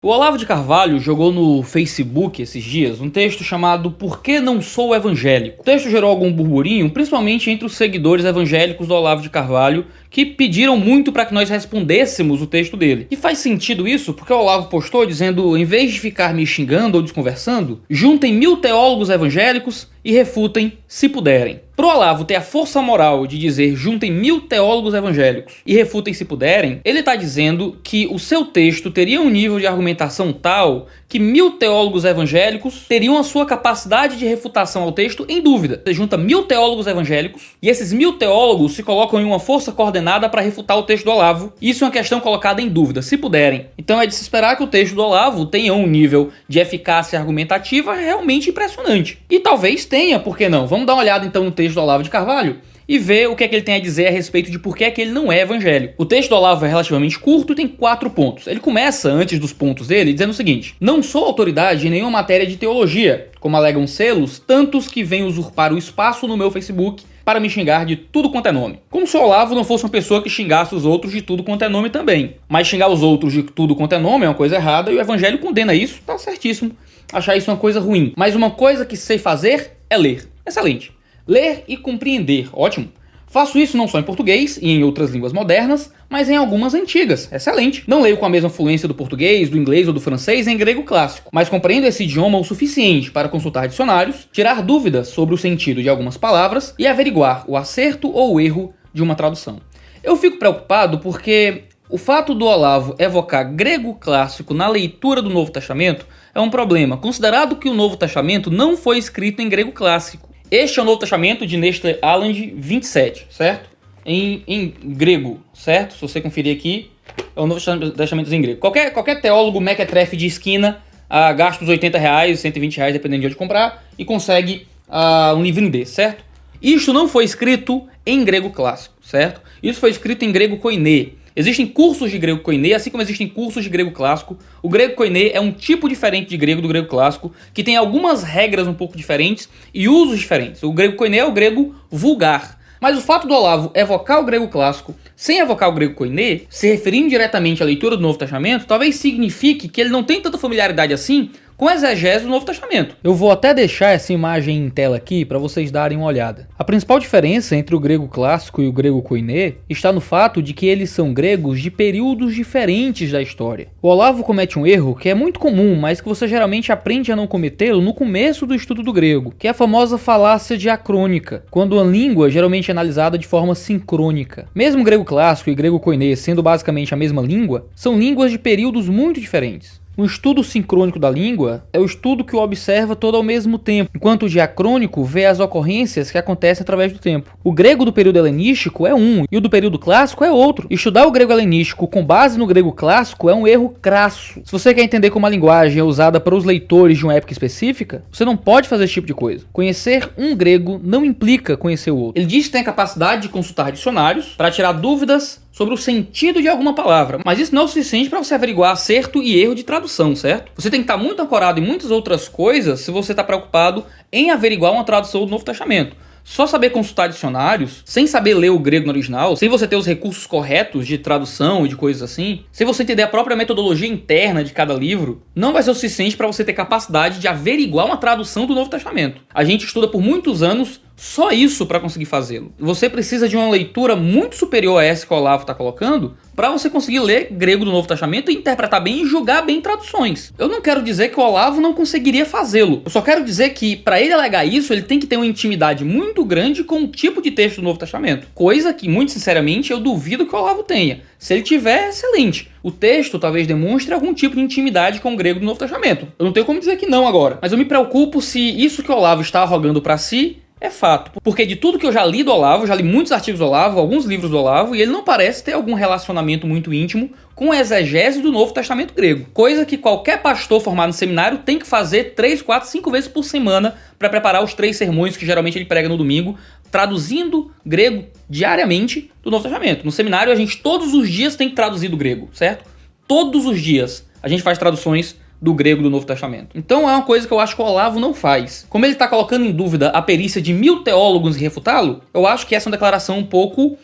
O Olavo de Carvalho jogou no Facebook esses dias um texto chamado Por que não sou evangélico? O texto gerou algum burburinho, principalmente entre os seguidores evangélicos do Olavo de Carvalho, que pediram muito para que nós respondêssemos o texto dele. E faz sentido isso, porque o Olavo postou dizendo, em vez de ficar me xingando ou desconversando, juntem 1000 teólogos evangélicos e refutem se puderem. Pro Olavo ter a força moral de dizer juntem 1000 teólogos evangélicos e refutem se puderem, ele tá dizendo que o seu texto teria um nível de argumentação tal que 1000 teólogos evangélicos teriam a sua capacidade de refutação ao texto em dúvida. Você junta 1000 teólogos evangélicos e esses 1000 teólogos se colocam em uma força coordenada para refutar o texto do Olavo. Isso é uma questão colocada em dúvida, se puderem. Então é de se esperar que o texto do Olavo tenha um nível de eficácia argumentativa realmente impressionante. E talvez tenha, por que não? Vamos dar uma olhada então no texto do Olavo de Carvalho e ver o que é que ele tem a dizer a respeito de por que é que ele não é evangélico. O texto do Olavo é relativamente curto e tem 4 pontos. Ele começa, antes dos pontos dele, dizendo o seguinte: não sou autoridade em nenhuma matéria de teologia, como alegam selos, tantos que vêm usurpar o espaço no meu Facebook para me xingar de tudo quanto é nome. Como se o Olavo não fosse uma pessoa que xingasse os outros de tudo quanto é nome também. Mas xingar os outros de tudo quanto é nome é uma coisa errada e o evangelho condena isso, tá certíssimo. Achar isso uma coisa ruim. Mas uma coisa que sei fazer é ler. Excelente. Ler e compreender, ótimo. Faço isso não só em português e em outras línguas modernas, mas em algumas antigas, excelente. Não leio com a mesma fluência do português, do inglês ou do francês em grego clássico, mas compreendo esse idioma o suficiente para consultar dicionários, tirar dúvidas sobre o sentido de algumas palavras e averiguar o acerto ou o erro de uma tradução. Eu fico preocupado porque o fato do Olavo evocar grego clássico na leitura do Novo Testamento é um problema, considerado que o Novo Testamento não foi escrito em grego clássico. Este é o Novo Testamento de Nestor Aland 27, certo? Em grego, certo? Se você conferir aqui, é o Novo Testamento em grego. Qualquer teólogo mequetrefe de esquina gasta uns R$80, R$120, dependendo de onde comprar, e consegue um livrinho desse, certo? Isto não foi escrito em grego clássico, certo? Isso foi escrito em grego koiné. Existem cursos de grego koiné, assim como existem cursos de grego clássico. O grego koiné é um tipo diferente de grego do grego clássico, que tem algumas regras um pouco diferentes e usos diferentes. O grego koiné é o grego vulgar. Mas o fato do Olavo evocar o grego clássico sem evocar o grego koiné, se referindo diretamente à leitura do Novo Testamento, talvez signifique que ele não tem tanta familiaridade assim com a exegese do Novo Testamento. Eu vou até deixar essa imagem em tela aqui para vocês darem uma olhada. A principal diferença entre o grego clássico e o grego koiné está no fato de que eles são gregos de períodos diferentes da história. O Olavo comete um erro que é muito comum, mas que você geralmente aprende a não cometê-lo no começo do estudo do grego, que é a famosa falácia diacrônica, quando a língua geralmente é analisada de forma sincrônica. Mesmo o grego clássico e o grego koiné sendo basicamente a mesma língua, são línguas de períodos muito diferentes. O estudo sincrônico da língua é o estudo que o observa todo ao mesmo tempo, enquanto o diacrônico vê as ocorrências que acontecem através do tempo. O grego do período helenístico é um, e o do período clássico é outro. Estudar o grego helenístico com base no grego clássico é um erro crasso. Se você quer entender como a linguagem é usada para os leitores de uma época específica, você não pode fazer esse tipo de coisa. Conhecer um grego não implica conhecer o outro. Ele diz que tem a capacidade de consultar dicionários para tirar dúvidas sobre o sentido de alguma palavra, mas isso não é o suficiente para você averiguar acerto e erro de tradução, certo? Você tem que estar muito ancorado em muitas outras coisas se você está preocupado em averiguar uma tradução do Novo Testamento. Só saber consultar dicionários, sem saber ler o grego no original, sem você ter os recursos corretos de tradução e de coisas assim, sem você entender a própria metodologia interna de cada livro, não vai ser o suficiente para você ter capacidade de averiguar uma tradução do Novo Testamento. A gente estuda por muitos anos só isso para conseguir fazê-lo. Você precisa de uma leitura muito superior a essa que o Olavo está colocando para você conseguir ler grego do Novo Testamento e interpretar bem e julgar bem traduções. Eu não quero dizer que o Olavo não conseguiria fazê-lo. Eu só quero dizer que para ele alegar isso, ele tem que ter uma intimidade muito grande com o tipo de texto do Novo Testamento. Coisa que, muito sinceramente, eu duvido que o Olavo tenha. Se ele tiver, excelente. O texto talvez demonstre algum tipo de intimidade com o grego do Novo Testamento. Eu não tenho como dizer que não agora. Mas eu me preocupo se isso que o Olavo está arrogando para si é fato, porque de tudo que eu já li do Olavo, já li muitos artigos do Olavo, alguns livros do Olavo, e ele não parece ter algum relacionamento muito íntimo com a exegese do Novo Testamento grego. Coisa que qualquer pastor formado no seminário tem que fazer 3, 4, 5 vezes por semana para preparar os 3 sermões que geralmente ele prega no domingo, traduzindo grego diariamente do Novo Testamento. No seminário a gente todos os dias tem que traduzir do grego, certo? Todos os dias a gente faz traduções do grego do Novo Testamento. Então é uma coisa que eu acho que o Olavo não faz. Como ele está colocando em dúvida a perícia de 1000 teólogos e refutá-lo, eu acho que essa é uma declaração um pouco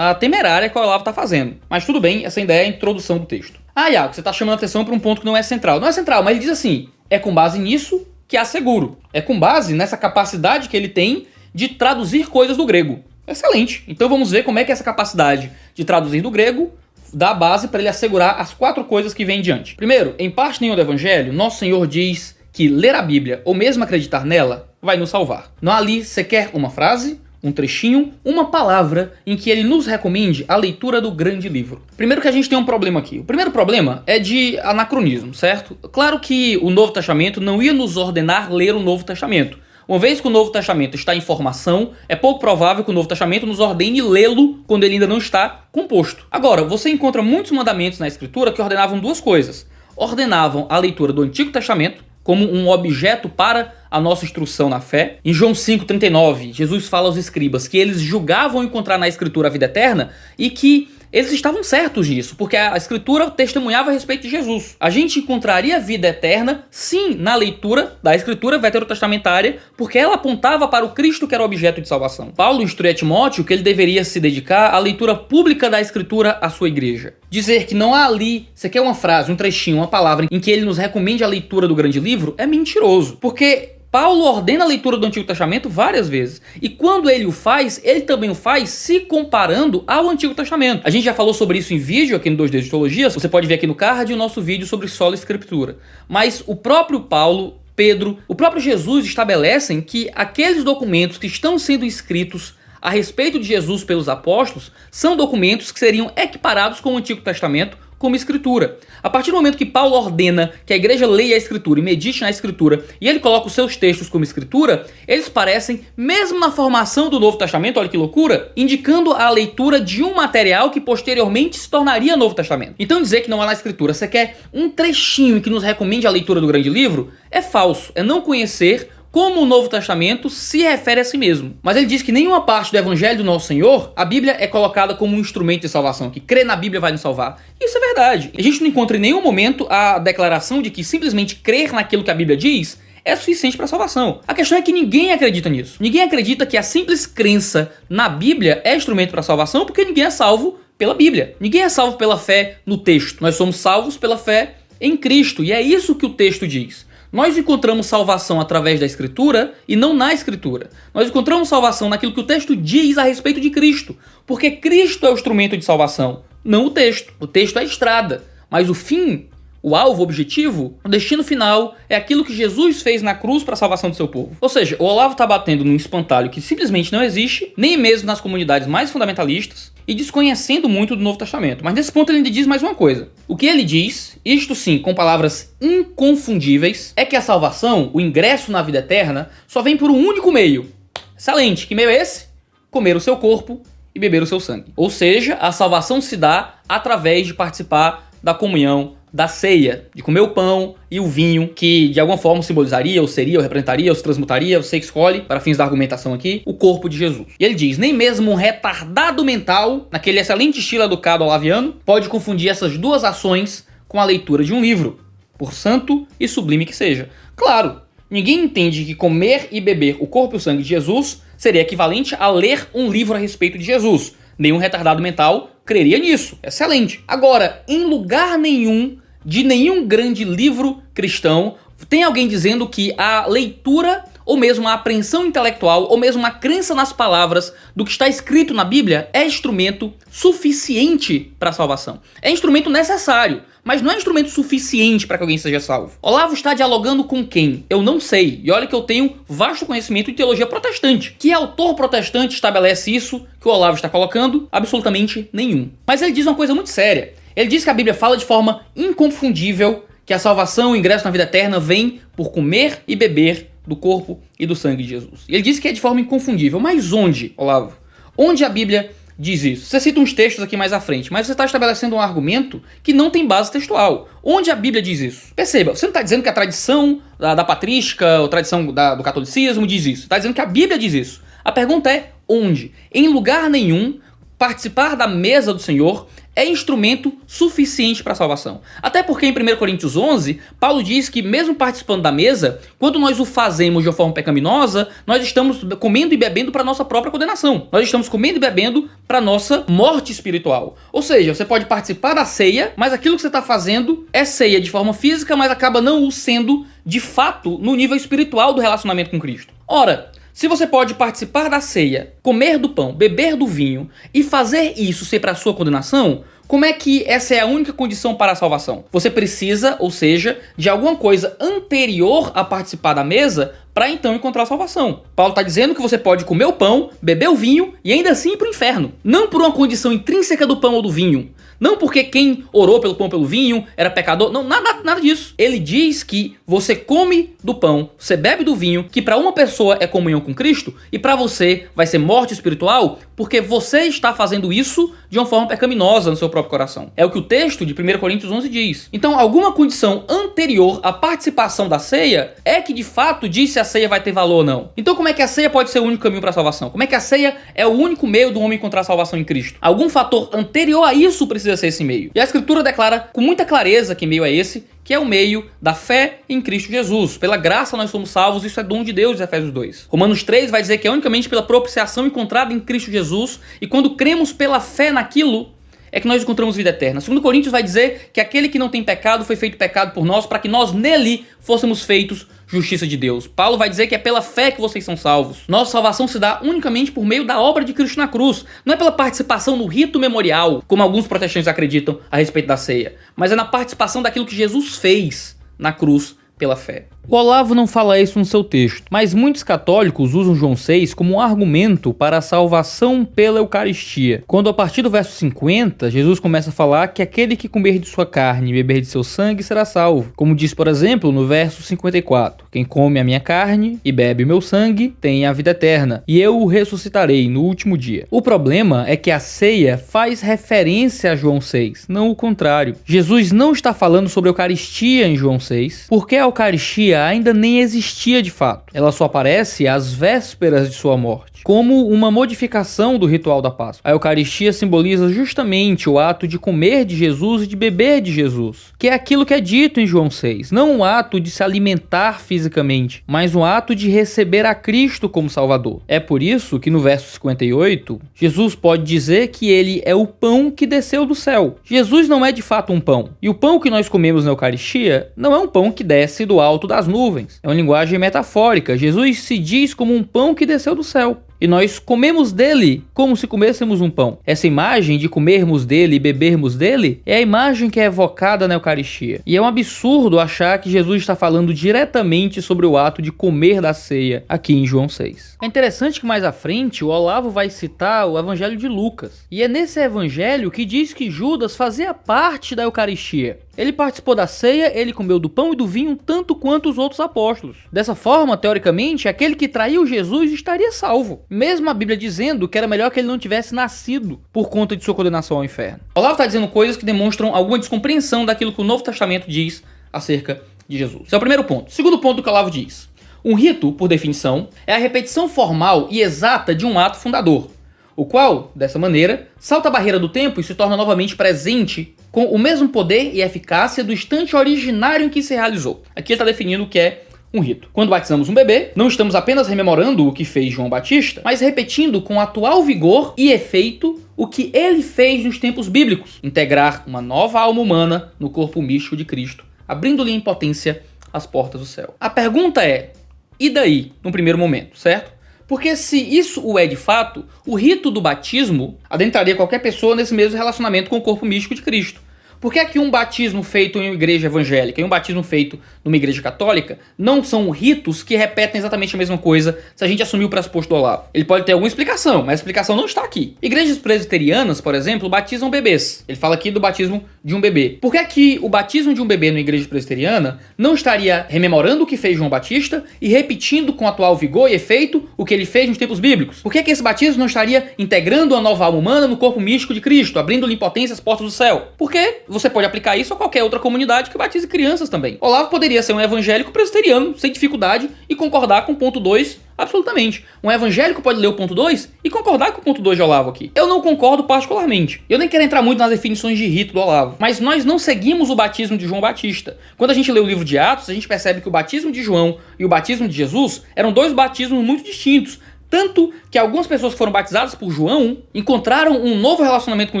temerária que o Olavo está fazendo. Mas tudo bem, essa ainda é a introdução do texto. Ah, Iago, você está chamando atenção para um ponto que não é central. Não é central, mas ele diz assim, é com base nisso que asseguro. É com base nessa capacidade que ele tem de traduzir coisas do grego. Excelente. Então vamos ver como é que essa capacidade de traduzir do grego dá base para ele assegurar as 4 coisas que vêm diante. Primeiro, em parte nenhuma do Evangelho, nosso Senhor diz que ler a Bíblia, ou mesmo acreditar nela, vai nos salvar. Não há ali sequer uma frase, um trechinho, uma palavra em que ele nos recomende a leitura do grande livro. Primeiro que a gente tem um problema aqui. O primeiro problema é de anacronismo, certo? Claro que o Novo Testamento não ia nos ordenar ler o Novo Testamento. Uma vez que o Novo Testamento está em formação, é pouco provável que o Novo Testamento nos ordene lê-lo quando ele ainda não está composto. Agora, você encontra muitos mandamentos na Escritura que ordenavam 2 coisas. Ordenavam a leitura do Antigo Testamento como um objeto para a nossa instrução na fé. Em João 5,39, Jesus fala aos escribas que eles julgavam encontrar na Escritura a vida eterna e que eles estavam certos disso, porque a Escritura testemunhava a respeito de Jesus. A gente encontraria vida eterna, sim, na leitura da Escritura veterotestamentária, porque ela apontava para o Cristo que era o objeto de salvação. Paulo instrui a Timóteo que ele deveria se dedicar à leitura pública da Escritura à sua igreja. Dizer que não há ali, você quer uma frase, um trechinho, uma palavra em que ele nos recomende a leitura do grande livro, é mentiroso, porque Paulo ordena a leitura do Antigo Testamento várias vezes. E quando ele o faz, ele também o faz se comparando ao Antigo Testamento. A gente já falou sobre isso em vídeo aqui no 2D de Teologia. Você pode ver aqui no card o nosso vídeo sobre Sola Escritura. Mas o próprio Paulo, Pedro, o próprio Jesus estabelecem que aqueles documentos que estão sendo escritos a respeito de Jesus pelos apóstolos são documentos que seriam equiparados com o Antigo Testamento como escritura. A partir do momento que Paulo ordena que a igreja leia a escritura e medite na escritura, e ele coloca os seus textos como escritura, eles parecem, mesmo na formação do Novo Testamento, olha que loucura, indicando a leitura de um material que posteriormente se tornaria Novo Testamento. Então dizer que não há na escritura, você quer um trechinho que nos recomende a leitura do grande livro, é falso, é não conhecer como o Novo Testamento se refere a si mesmo. Mas ele diz que nenhuma parte do Evangelho do Nosso Senhor, a Bíblia é colocada como um instrumento de salvação, que crer na Bíblia vai nos salvar. Isso é verdade. A gente não encontra em nenhum momento a declaração de que simplesmente crer naquilo que a Bíblia diz é suficiente para a salvação. A questão é que ninguém acredita nisso. Ninguém acredita que a simples crença na Bíblia é instrumento para a salvação, porque ninguém é salvo pela Bíblia. Ninguém é salvo pela fé no texto. Nós somos salvos pela fé em Cristo. E é isso que o texto diz. Nós encontramos salvação através da Escritura e não na Escritura. Nós encontramos salvação naquilo que o texto diz a respeito de Cristo. Porque Cristo é o instrumento de salvação, não o texto. O texto é a estrada, mas o fim, o alvo, o objetivo, o destino final é aquilo que Jesus fez na cruz para a salvação do seu povo. Ou seja, o Olavo está batendo num espantalho que simplesmente não existe, nem mesmo nas comunidades mais fundamentalistas, e desconhecendo muito do Novo Testamento. Mas nesse ponto ele ainda diz mais uma coisa. O que ele diz, isto sim, com palavras inconfundíveis, é que a salvação, o ingresso na vida eterna, só vem por um único meio. Excelente. Que meio é esse? Comer o seu corpo e beber o seu sangue. Ou seja, a salvação se dá através de participar da comunhão, da ceia, de comer o pão e o vinho, que de alguma forma simbolizaria, ou seria, ou representaria, ou se transmutaria, você que escolhe, para fins da argumentação aqui, o corpo de Jesus. E ele diz, nem mesmo um retardado mental, naquele excelente estilo educado olaviano, pode confundir essas duas ações com a leitura de um livro, por santo e sublime que seja. Claro, ninguém entende que comer e beber o corpo e o sangue de Jesus seria equivalente a ler um livro a respeito de Jesus. Nenhum retardado mental creria nisso. Excelente. Agora, em lugar nenhum de nenhum grande livro cristão tem alguém dizendo que a leitura, ou mesmo a apreensão intelectual, ou mesmo a crença nas palavras do que está escrito na Bíblia é instrumento suficiente para a salvação. É instrumento necessário, mas não é instrumento suficiente para que alguém seja salvo. Olavo está dialogando com quem? Eu não sei. E olha que eu tenho vasto conhecimento de teologia protestante. Que autor protestante estabelece isso que o Olavo está colocando? Absolutamente nenhum. Mas ele diz uma coisa muito séria. Ele diz que a Bíblia fala de forma inconfundível que a salvação, o ingresso na vida eterna vem por comer e beber do corpo e do sangue de Jesus. E ele diz que é de forma inconfundível. Mas onde, Olavo? Onde a Bíblia diz isso? Você cita uns textos aqui mais à frente, mas você está estabelecendo um argumento que não tem base textual. Onde a Bíblia diz isso? Perceba, você não está dizendo que a tradição da patrística, ou a tradição do catolicismo diz isso. Você está dizendo que a Bíblia diz isso. A pergunta é onde? Em lugar nenhum, participar da mesa do Senhor é instrumento suficiente para a salvação. Até porque em 1 Coríntios 11, Paulo diz que mesmo participando da mesa, quando nós o fazemos de uma forma pecaminosa, nós estamos comendo e bebendo para nossa própria condenação. Nós estamos comendo e bebendo para nossa morte espiritual. Ou seja, você pode participar da ceia, mas aquilo que você está fazendo é ceia de forma física, mas acaba não o sendo de fato no nível espiritual do relacionamento com Cristo. Ora, se você pode participar da ceia, comer do pão, beber do vinho e fazer isso ser para a sua condenação, como é que essa é a única condição para a salvação? Você precisa, ou seja, de alguma coisa anterior a participar da mesa para então encontrar a salvação. Paulo está dizendo que você pode comer o pão, beber o vinho e ainda assim ir para o inferno. Não por uma condição intrínseca do pão ou do vinho. Não porque quem orou pelo pão ou pelo vinho era pecador. Não, nada disso. Ele diz que você come do pão, você bebe do vinho, que para uma pessoa é comunhão com Cristo e para você vai ser morte espiritual porque você está fazendo isso de uma forma pecaminosa no seu próprio coração. É o que o texto de 1 Coríntios 11 diz. Então, alguma condição anterior à participação da ceia é que de fato diz se a ceia vai ter valor ou não. Então, como é que a ceia pode ser o único caminho para a salvação? Como é que a ceia é o único meio do homem encontrar a salvação em Cristo? Algum fator anterior a isso precisa ser esse meio. E a Escritura declara com muita clareza que meio é esse, que é o meio da fé em Cristo Jesus. Pela graça nós somos salvos, isso é dom de Deus, Efésios 2. Romanos 3 vai dizer que é unicamente pela propiciação encontrada em Cristo Jesus, e quando cremos pela fé naquilo, é que nós encontramos vida eterna. 2 Coríntios vai dizer que aquele que não tem pecado foi feito pecado por nós, para que nós nele fôssemos feitos justiça de Deus. Paulo vai dizer que é pela fé que vocês são salvos. Nossa salvação se dá unicamente por meio da obra de Cristo na cruz. Não é pela participação no rito memorial, como alguns protestantes acreditam a respeito da ceia, mas é na participação daquilo que Jesus fez na cruz pela fé. O Olavo não fala isso no seu texto, mas muitos católicos usam João 6 como um argumento para a salvação pela Eucaristia. Quando a partir do verso 50, Jesus começa a falar que aquele que comer de sua carne e beber de seu sangue será salvo. Como diz, por exemplo, no verso 54, quem come a minha carne e bebe o meu sangue tem a vida eterna, e eu o ressuscitarei no último dia. O problema é que a ceia faz referência a João 6, não o contrário. Jesus não está falando sobre a Eucaristia em João 6, porque a Eucaristia ainda nem existia de fato. Ela só aparece às vésperas de sua morte, como uma modificação do ritual da Páscoa. A Eucaristia simboliza justamente o ato de comer de Jesus e de beber de Jesus, que é aquilo que é dito em João 6. Não um ato de se alimentar fisicamente, mas um ato de receber a Cristo como Salvador. É por isso que no verso 58, Jesus pode dizer que ele é o pão que desceu do céu. Jesus não é de fato um pão. E o pão que nós comemos na Eucaristia não é um pão que desce do alto das nuvens. É uma linguagem metafórica. Jesus se diz como um pão que desceu do céu. E nós comemos dele como se comêssemos um pão. Essa imagem de comermos dele e bebermos dele é a imagem que é evocada na Eucaristia. E é um absurdo achar que Jesus está falando diretamente sobre o ato de comer da ceia aqui em João 6. É interessante que mais à frente o Olavo vai citar o Evangelho de Lucas. E é nesse evangelho que diz que Judas fazia parte da Eucaristia. Ele participou da ceia, ele comeu do pão e do vinho tanto quanto os outros apóstolos. Dessa forma, teoricamente, aquele que traiu Jesus estaria salvo. Mesmo a Bíblia dizendo que era melhor que ele não tivesse nascido por conta de sua condenação ao inferno. Olavo está dizendo coisas que demonstram alguma descompreensão daquilo que o Novo Testamento diz acerca de Jesus. Esse é o primeiro ponto. Segundo ponto que Olavo diz. Um rito, por definição, é a repetição formal e exata de um ato fundador, o qual, dessa maneira, salta a barreira do tempo e se torna novamente presente com o mesmo poder e eficácia do instante originário em que se realizou. Aqui ele está definindo o que é um rito. Quando batizamos um bebê, não estamos apenas rememorando o que fez João Batista, mas repetindo com atual vigor e efeito o que ele fez nos tempos bíblicos: integrar uma nova alma humana no corpo místico de Cristo, abrindo-lhe em potência as portas do céu. A pergunta é, e daí, no primeiro momento, certo? Porque se isso o é de fato, o rito do batismo adentraria qualquer pessoa nesse mesmo relacionamento com o corpo místico de Cristo. Por que é que um batismo feito em uma igreja evangélica e um batismo feito numa igreja católica não são ritos que repetem exatamente a mesma coisa se a gente assumir o pressuposto do Olavo? Ele pode ter alguma explicação, mas a explicação não está aqui. Igrejas presbiterianas, por exemplo, batizam bebês. Ele fala aqui do batismo de um bebê. Por que é que o batismo de um bebê numa igreja presbiteriana não estaria rememorando o que fez João Batista e repetindo com atual vigor e efeito o que ele fez nos tempos bíblicos? Por que é que esse batismo não estaria integrando a nova alma humana no corpo místico de Cristo, abrindo-lhe em potência as portas do céu? Porque você pode aplicar isso a qualquer outra comunidade que batize crianças também. Olavo poderia ser um evangélico presbiteriano, sem dificuldade, e concordar com o ponto 2 Absolutamente. Um evangélico pode ler o ponto 2 e concordar com o ponto 2 de Olavo aqui. Eu não concordo particularmente. Eu nem quero entrar muito nas definições de rito do Olavo. Mas nós não seguimos o batismo de João Batista. Quando a gente lê o livro de Atos, a gente percebe que o batismo de João e o batismo de Jesus eram dois batismos muito distintos. Tanto que algumas pessoas que foram batizadas por João encontraram um novo relacionamento com o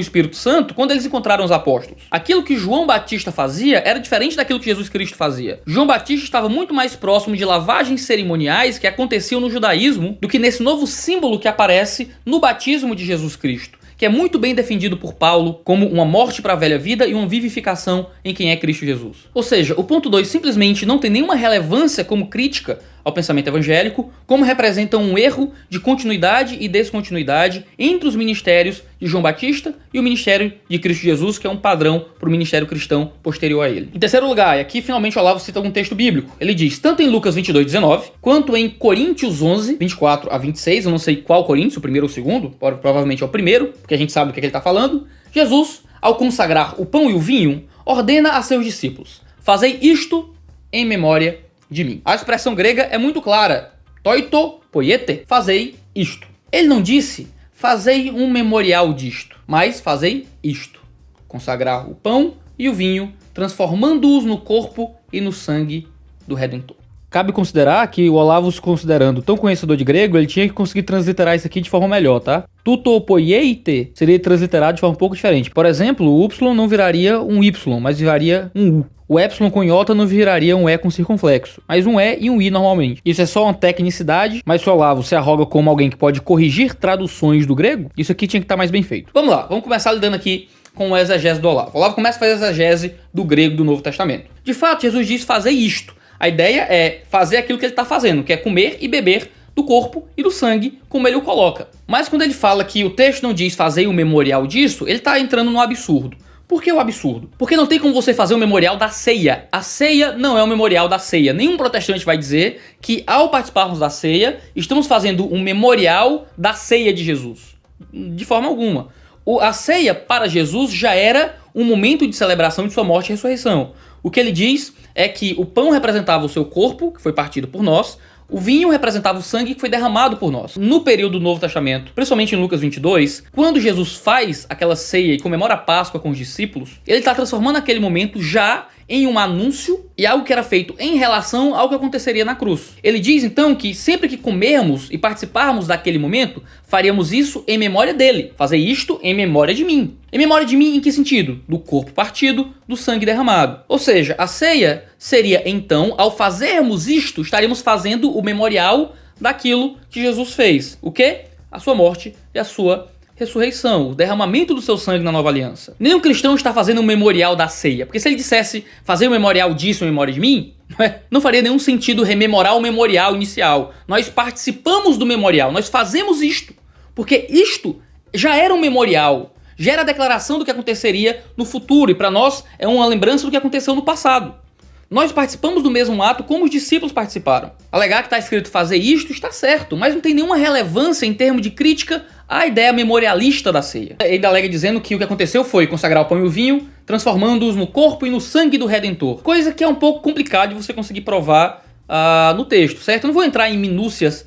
Espírito Santo quando eles encontraram os apóstolos. Aquilo que João Batista fazia era diferente daquilo que Jesus Cristo fazia. João Batista estava muito mais próximo de lavagens cerimoniais que aconteciam no judaísmo do que nesse novo símbolo que aparece no batismo de Jesus Cristo, que é muito bem defendido por Paulo como uma morte para a velha vida e uma vivificação em quem é Cristo Jesus. Ou seja, o ponto 2 simplesmente não tem nenhuma relevância como crítica ao pensamento evangélico, como representa um erro de continuidade e descontinuidade entre os ministérios de João Batista e o ministério de Cristo Jesus, que é um padrão para o ministério cristão posterior a ele. Em terceiro lugar, e aqui finalmente Olavo cita algum texto bíblico, ele diz, tanto em Lucas 22:19, quanto em Coríntios 11, 24 a 26, eu não sei qual Coríntios, o primeiro ou o segundo, provavelmente é o primeiro, porque a gente sabe do que ele está falando, Jesus, ao consagrar o pão e o vinho, ordena a seus discípulos, fazei isto em memória de mim. A expressão grega é muito clara. Toito poiete, fazei isto. Ele não disse, fazei um memorial disto, mas fazei isto. Consagrar o pão e o vinho, transformando-os no corpo e no sangue do Redentor. Cabe considerar que o Olavo, se considerando tão conhecedor de grego, ele tinha que conseguir transliterar isso aqui de forma melhor, tá? Tutopoieite seria transliterado de forma um pouco diferente. Por exemplo, o Y não viraria um Y, mas viraria um U. O epsilon com iota não viraria um E com circunflexo, mas um E e um I normalmente. Isso é só uma tecnicidade, mas se o Olavo se arroga como alguém que pode corrigir traduções do grego, isso aqui tinha que estar mais bem feito. Vamos lá, vamos começar lidando aqui com o exegese do Olavo. O Olavo começa a fazer a exegese do grego do Novo Testamento. De fato, Jesus diz fazer isto. A ideia é fazer aquilo que ele está fazendo, que é comer e beber do corpo e do sangue, como ele o coloca. Mas quando ele fala que o texto não diz fazer um memorial disso, ele está entrando no absurdo. Por que o absurdo? Porque não tem como você fazer um memorial da ceia. A ceia não é um memorial da ceia. Nenhum protestante vai dizer que ao participarmos da ceia, estamos fazendo um memorial da ceia de Jesus. De forma alguma. A ceia para Jesus já era um momento de celebração de sua morte e ressurreição. O que ele diz é que o pão representava o seu corpo, que foi partido por nós, o vinho representava o sangue que foi derramado por nós. No período do Novo Testamento, principalmente em Lucas 22, quando Jesus faz aquela ceia e comemora a Páscoa com os discípulos, ele está transformando aquele momento já em um anúncio e algo que era feito em relação ao que aconteceria na cruz. Ele diz então que sempre que comermos e participarmos daquele momento, faríamos isso em memória dele. Fazer isto em memória de mim. Em memória de mim em que sentido? Do corpo partido, do sangue derramado. Ou seja, a ceia seria então, ao fazermos isto, estaríamos fazendo o memorial daquilo que Jesus fez. O quê? A sua morte e a sua ressurreição, o derramamento do seu sangue na nova aliança. Nenhum cristão está fazendo um memorial da ceia, porque se ele dissesse fazer um memorial disso em memória de mim, não faria nenhum sentido rememorar o memorial inicial. Nós participamos do memorial, nós fazemos isto, porque isto já era um memorial, já era a declaração do que aconteceria no futuro, e para nós é uma lembrança do que aconteceu no passado. Nós participamos do mesmo ato como os discípulos participaram. Alegar que está escrito fazer isto está certo, mas não tem nenhuma relevância em termos de crítica à ideia memorialista da ceia. Ele alega dizendo que o que aconteceu foi consagrar o pão e o vinho, transformando-os no corpo e no sangue do Redentor. Coisa que é um pouco complicado de você conseguir provar no texto, certo? Eu não vou entrar em minúcias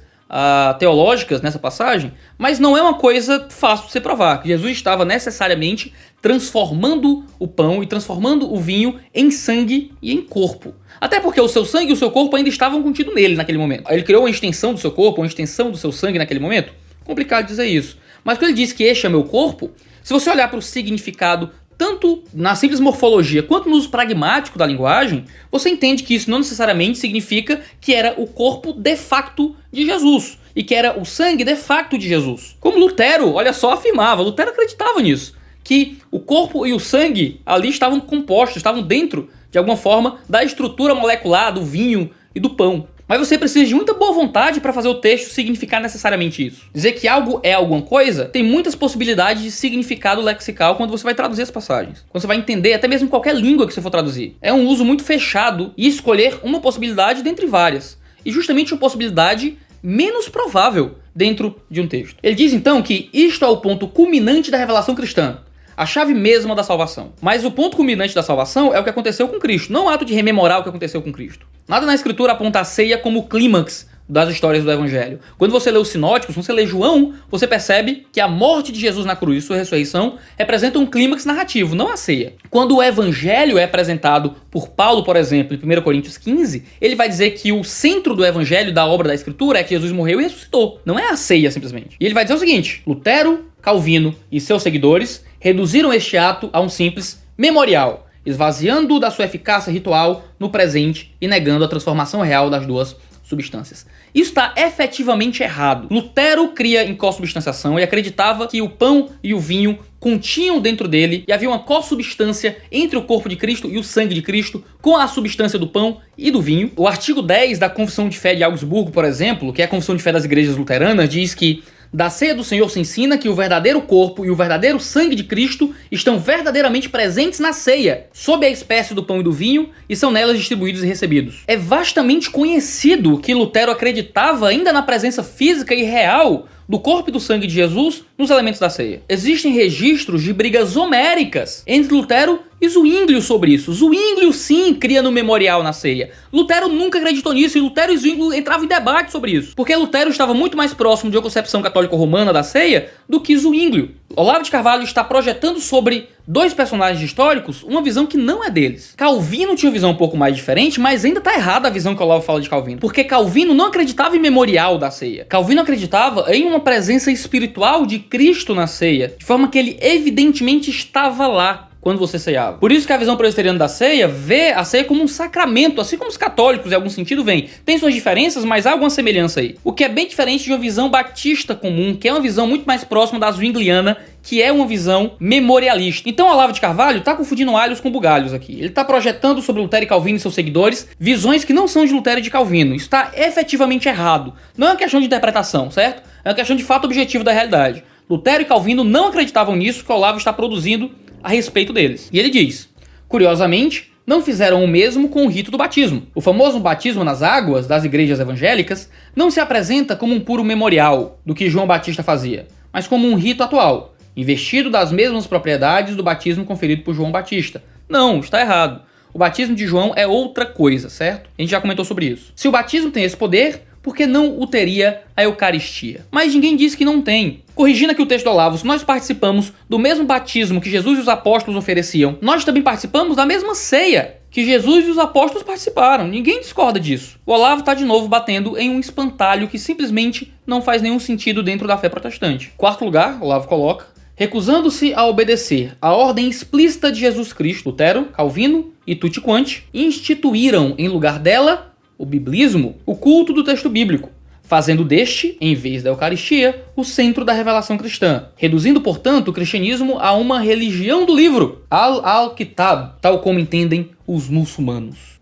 teológicas nessa passagem, mas não é uma coisa fácil de você provar, que Jesus estava necessariamente transformando o pão e transformando o vinho em sangue e em corpo. Até porque o seu sangue e o seu corpo ainda estavam contidos nele naquele momento. Ele criou uma extensão do seu corpo, uma extensão do seu sangue naquele momento? Complicado dizer isso. Mas quando ele diz que este é meu corpo, se você olhar para o significado tanto na simples morfologia quanto no uso pragmático da linguagem, você entende que isso não necessariamente significa que era o corpo de facto de Jesus e que era o sangue de facto de Jesus. Como Lutero, olha só, afirmava, Lutero acreditava nisso, que o corpo e o sangue ali estavam compostos, estavam dentro, de alguma forma, da estrutura molecular do vinho e do pão. Mas você precisa de muita boa vontade para fazer o texto significar necessariamente isso. Dizer que algo é alguma coisa tem muitas possibilidades de significado lexical quando você vai traduzir as passagens. Quando você vai entender, até mesmo em qualquer língua que você for traduzir. É um uso muito fechado e escolher uma possibilidade dentre várias. E justamente uma possibilidade menos provável dentro de um texto. Ele diz então que isto é o ponto culminante da revelação cristã. A chave mesma da salvação. Mas o ponto culminante da salvação é o que aconteceu com Cristo, não o ato de rememorar o que aconteceu com Cristo. Nada na Escritura aponta a ceia como o clímax das histórias do Evangelho. Quando você lê os sinóticos, quando você lê João, você percebe que a morte de Jesus na cruz e sua ressurreição representam um clímax narrativo, não a ceia. Quando o Evangelho é apresentado por Paulo, por exemplo, em 1 Coríntios 15, ele vai dizer que o centro do Evangelho, da obra da Escritura, é que Jesus morreu e ressuscitou. Não é a ceia, simplesmente. E ele vai dizer o seguinte: Lutero, Calvino e seus seguidores reduziram este ato a um simples memorial, esvaziando-o da sua eficácia ritual no presente e negando a transformação real das duas substâncias. Isso está efetivamente errado. Lutero cria em consubstanciação e acreditava que o pão e o vinho continham dentro dele e havia uma consubstância entre o corpo de Cristo e o sangue de Cristo com a substância do pão e do vinho. O artigo 10 da Confissão de Fé de Augsburgo, por exemplo, que é a Confissão de Fé das Igrejas Luteranas, diz que da ceia do Senhor se ensina que o verdadeiro corpo e o verdadeiro sangue de Cristo estão verdadeiramente presentes na ceia, sob a espécie do pão e do vinho, e são nelas distribuídos e recebidos. É vastamente conhecido que Lutero acreditava ainda na presença física e real do corpo e do sangue de Jesus nos elementos da ceia. Existem registros de brigas homéricas entre Lutero e Zwinglio sobre isso. Zwinglio sim cria no memorial na ceia. Lutero nunca acreditou nisso e Lutero e Zwinglio entravam em debate sobre isso, porque Lutero estava muito mais próximo de uma concepção católico-romana da ceia do que Zwinglio. Olavo de Carvalho está projetando sobre dois personagens históricos uma visão que não é deles. Calvino tinha uma visão um pouco mais diferente, mas ainda está errada a visão que Olavo fala de Calvino, porque Calvino não acreditava em memorial da ceia. Calvino acreditava em uma presença espiritual de Cristo na ceia, de forma que ele evidentemente estava lá quando você ceava. Por isso que a visão presbiteriana da ceia vê a ceia como um sacramento, assim como os católicos em algum sentido veem. Tem suas diferenças, mas há alguma semelhança aí. O que é bem diferente de uma visão batista comum, que é uma visão muito mais próxima da zwingliana, que é uma visão memorialista. Então Olavo de Carvalho está confundindo alhos com bugalhos aqui. Ele está projetando sobre Lutero e Calvino e seus seguidores visões que não são de Lutero e de Calvino. Isso está efetivamente errado. Não é uma questão de interpretação, certo? É uma questão de fato objetivo da realidade. Lutero e Calvino não acreditavam nisso que Olavo está produzindo a respeito deles. E ele diz: curiosamente, não fizeram o mesmo com o rito do batismo. O famoso batismo nas águas das igrejas evangélicas não se apresenta como um puro memorial do que João Batista fazia, mas como um rito atual, investido das mesmas propriedades do batismo conferido por João Batista. Não, está errado. O batismo de João é outra coisa, certo? A gente já comentou sobre isso. Se o batismo tem esse poder, por que não o teria a Eucaristia? Mas ninguém disse que não tem. Corrigindo aqui o texto do Olavo, se nós participamos do mesmo batismo que Jesus e os apóstolos ofereciam, nós também participamos da mesma ceia que Jesus e os apóstolos participaram. Ninguém discorda disso. O Olavo está de novo batendo em um espantalho que simplesmente não faz nenhum sentido dentro da fé protestante. Quarto lugar, Olavo coloca: recusando-se a obedecer à ordem explícita de Jesus Cristo, Lutero, Calvino e tutti quanti instituíram em lugar dela o biblismo, o culto do texto bíblico, fazendo deste, em vez da Eucaristia, o centro da revelação cristã, reduzindo, portanto, o cristianismo a uma religião do livro, al-Kitab, tal como entendem os muçulmanos.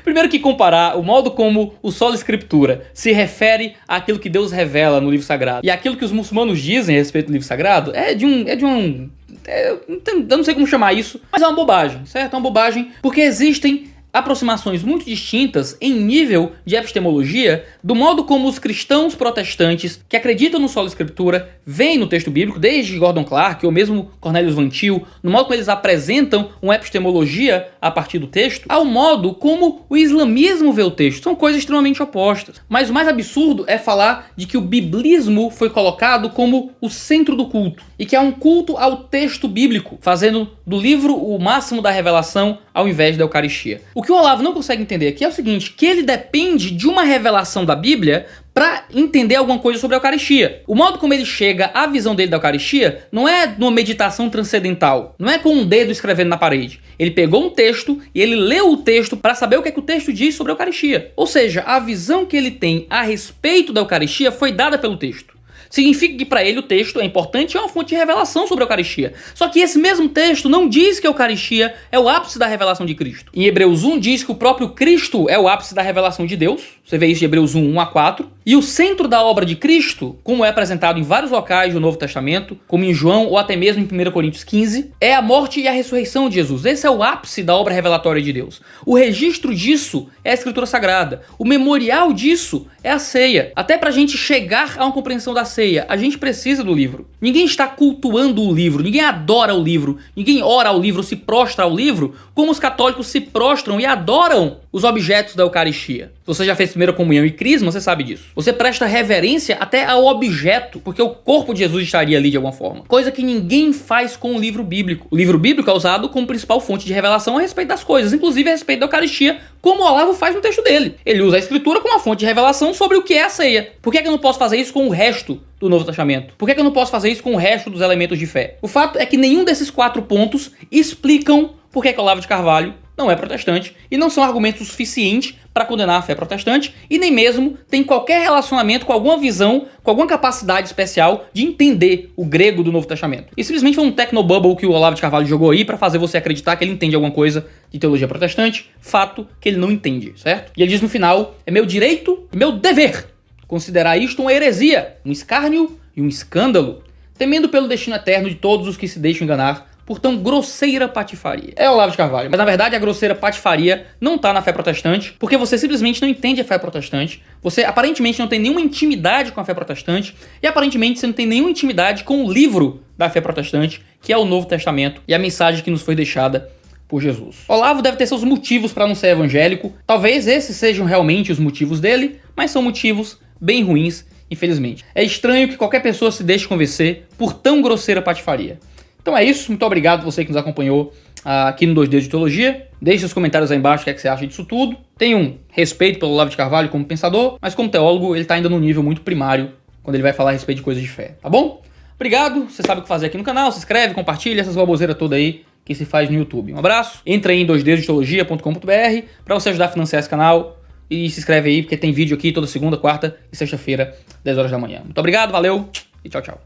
Primeiro que comparar o modo como o Sola Escritura se refere àquilo que Deus revela no livro sagrado e aquilo que os muçulmanos dizem a respeito do livro sagrado eu não sei como chamar isso, mas é uma bobagem, certo? É uma bobagem porque existem aproximações muito distintas em nível de epistemologia do modo como os cristãos protestantes que acreditam no Sola Escritura veem no texto bíblico, desde Gordon Clark ou mesmo Cornelius Van Til, no modo como eles apresentam uma epistemologia a partir do texto, ao modo como o islamismo vê o texto. São coisas extremamente opostas. Mas o mais absurdo é falar de que o biblismo foi colocado como o centro do culto e que é um culto ao texto bíblico, fazendo do livro o máximo da revelação ao invés da Eucaristia. O que o Olavo não consegue entender aqui é o seguinte, que ele depende de uma revelação da Bíblia para entender alguma coisa sobre a Eucaristia. O modo como ele chega à visão dele da Eucaristia não é numa meditação transcendental, não é com um dedo escrevendo na parede. Ele pegou um texto e ele leu o texto para saber o que é que o texto diz sobre a Eucaristia. Ou seja, a visão que ele tem a respeito da Eucaristia foi dada pelo texto. Significa que para ele o texto é importante e é uma fonte de revelação sobre a Eucaristia. Só que esse mesmo texto não diz que a Eucaristia é o ápice da revelação de Cristo. Em Hebreus 1 diz que o próprio Cristo é o ápice da revelação de Deus. Você vê isso em Hebreus 1, 1 a 4. E o centro da obra de Cristo, como é apresentado em vários locais do Novo Testamento, como em João ou até mesmo em 1 Coríntios 15, é a morte e a ressurreição de Jesus. Esse é o ápice da obra revelatória de Deus. O registro disso é a Escritura Sagrada. O memorial disso é a ceia. Até pra gente chegar a uma compreensão da ceia, ceia. A gente precisa do livro. Ninguém está cultuando o livro, ninguém adora o livro, ninguém ora ao livro, se prostra ao livro, como os católicos se prostram e adoram os objetos da Eucaristia. Se você já fez primeira comunhão e crisma, você sabe disso. Você presta reverência até ao objeto, porque o corpo de Jesus estaria ali de alguma forma. Coisa que ninguém faz com o livro bíblico. O livro bíblico é usado como principal fonte de revelação a respeito das coisas, inclusive a respeito da Eucaristia, como o Olavo faz no texto dele. Ele usa a Escritura como uma fonte de revelação sobre o que é a ceia. Por que eu não posso fazer isso com o resto do Novo Testamento? Por que eu não posso fazer isso com o resto dos elementos de fé? O fato é que nenhum desses 4 pontos explicam por que Olavo de Carvalho não é protestante, e não são argumentos suficientes para condenar a fé protestante, e nem mesmo tem qualquer relacionamento com alguma visão, com alguma capacidade especial de entender o grego do Novo Testamento. E simplesmente foi um technobubble que o Olavo de Carvalho jogou aí para fazer você acreditar que ele entende alguma coisa de teologia protestante, fato que ele não entende, certo? E ele diz no final: é meu direito e meu dever considerar isto uma heresia, um escárnio e um escândalo, temendo pelo destino eterno de todos os que se deixam enganar por tão grosseira patifaria. É Olavo de Carvalho, mas na verdade a grosseira patifaria não tá na fé protestante, porque você simplesmente não entende a fé protestante, você aparentemente não tem nenhuma intimidade com a fé protestante, e aparentemente você não tem nenhuma intimidade com o livro da fé protestante, que é o Novo Testamento, e a mensagem que nos foi deixada por Jesus. Olavo deve ter seus motivos para não ser evangélico, talvez esses sejam realmente os motivos dele, mas são motivos bem ruins, infelizmente. É estranho que qualquer pessoa se deixe convencer por tão grosseira patifaria. Então é isso, muito obrigado você que nos acompanhou aqui no 2 Dedos de Teologia. Deixe seus comentários aí embaixo o que é que você acha disso tudo. Tenha um respeito pelo Olavo de Carvalho como pensador, mas como teólogo ele está ainda num nível muito primário quando ele vai falar a respeito de coisas de fé, tá bom? Obrigado, você sabe o que fazer aqui no canal, se inscreve, compartilha essas baboseiras todas aí que se faz no YouTube. Um abraço, entra aí em 2dedosdeteologia.com.br para você ajudar a financiar esse canal e se inscreve aí porque tem vídeo aqui toda segunda, quarta e sexta-feira, 10 horas da manhã. Muito obrigado, valeu e tchau, tchau.